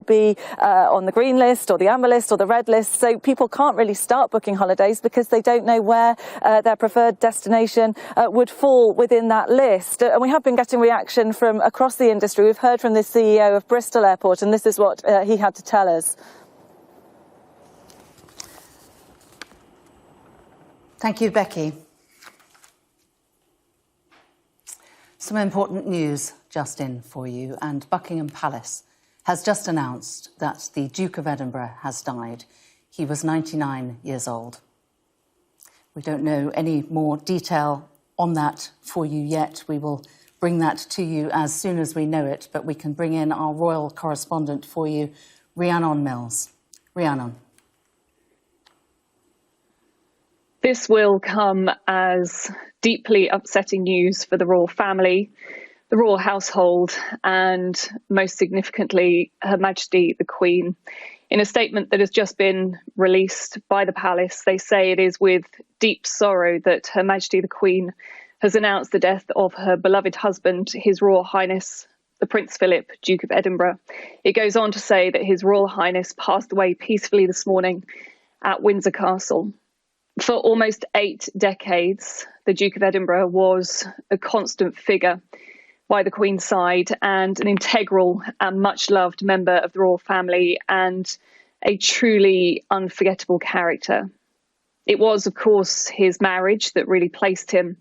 be on the green list or the amber list or the red list. So people can't really start booking holidays because they don't know where their preferred destination would fall within that list. And we have been getting reaction from across the industry. We've heard from the CEO of Bristol Airport, and this is what he had to tell us. Thank you, Becky. Some important news just in for you, and Buckingham Palace has just announced that the Duke of Edinburgh has died. He was 99 years old. We don't know any more detail on that for you yet. We will bring that to you as soon as we know it, but we can bring in our royal correspondent for you, Rhiannon Mills. Rhiannon. This will come as deeply upsetting news for the royal family, the royal household, and most significantly, Her Majesty the Queen. In a statement that has just been released by the palace, they say it is with deep sorrow that Her Majesty the Queen has announced the death of her beloved husband, His Royal Highness the Prince Philip, Duke of Edinburgh. It goes on to say that His Royal Highness passed away peacefully this morning at Windsor Castle. For almost 8 decades, the Duke of Edinburgh was a constant figure by the Queen's side and an integral and much-loved member of the royal family and a truly unforgettable character. It was, of course, his marriage that really placed him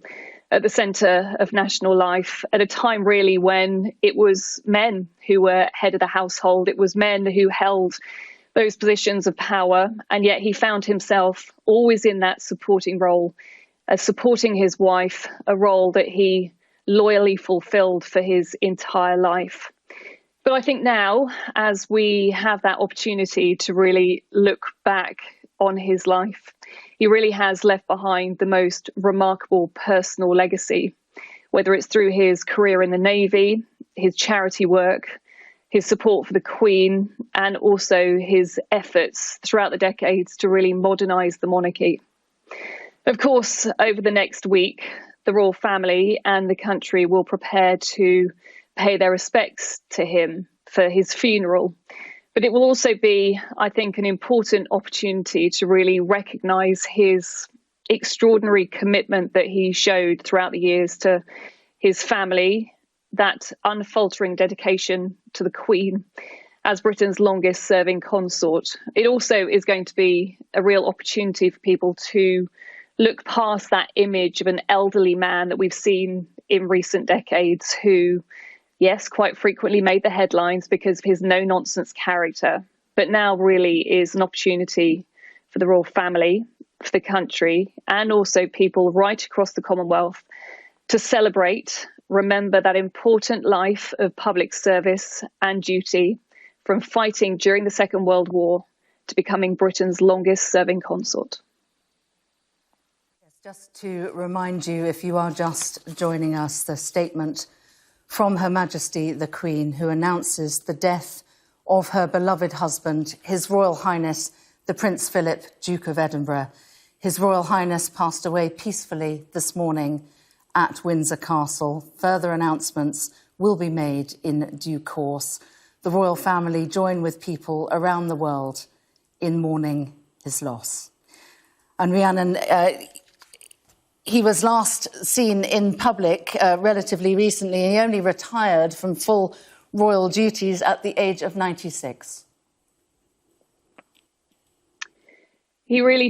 at the centre of national life at a time really when it was men who were head of the household. It was men who held those positions of power, and yet he found himself always in that supporting role, supporting his wife, a role that he loyally fulfilled for his entire life. But I think now, as we have that opportunity to really look back on his life, he really has left behind the most remarkable personal legacy, whether it's through his career in the Navy, his charity work, his support for the Queen, and also his efforts throughout the decades to really modernise the monarchy. Of course, over the next week, the royal family and the country will prepare to pay their respects to him for his funeral. But it will also be, I think, an important opportunity to really recognise his extraordinary commitment that he showed throughout the years to his family, that unfaltering dedication to the Queen as Britain's longest serving consort. It also is going to be a real opportunity for people to look past that image of an elderly man that we've seen in recent decades who, yes, quite frequently made the headlines because of his no-nonsense character, but now really is an opportunity for the royal family, for the country, and also people right across the Commonwealth to celebrate, remember that important life of public service and duty, from fighting during the Second World War to becoming Britain's longest serving consort. Yes, just to remind you, if you are just joining us, the statement from Her Majesty the Queen, who announces the death of her beloved husband, His Royal Highness the Prince Philip, Duke of Edinburgh. His Royal Highness passed away peacefully this morning at Windsor Castle. Further announcements will be made in due course. The royal family join with people around the world in mourning his loss. And Rhiannon, he was last seen in public relatively recently. He only retired from full royal duties at the age of 96. He really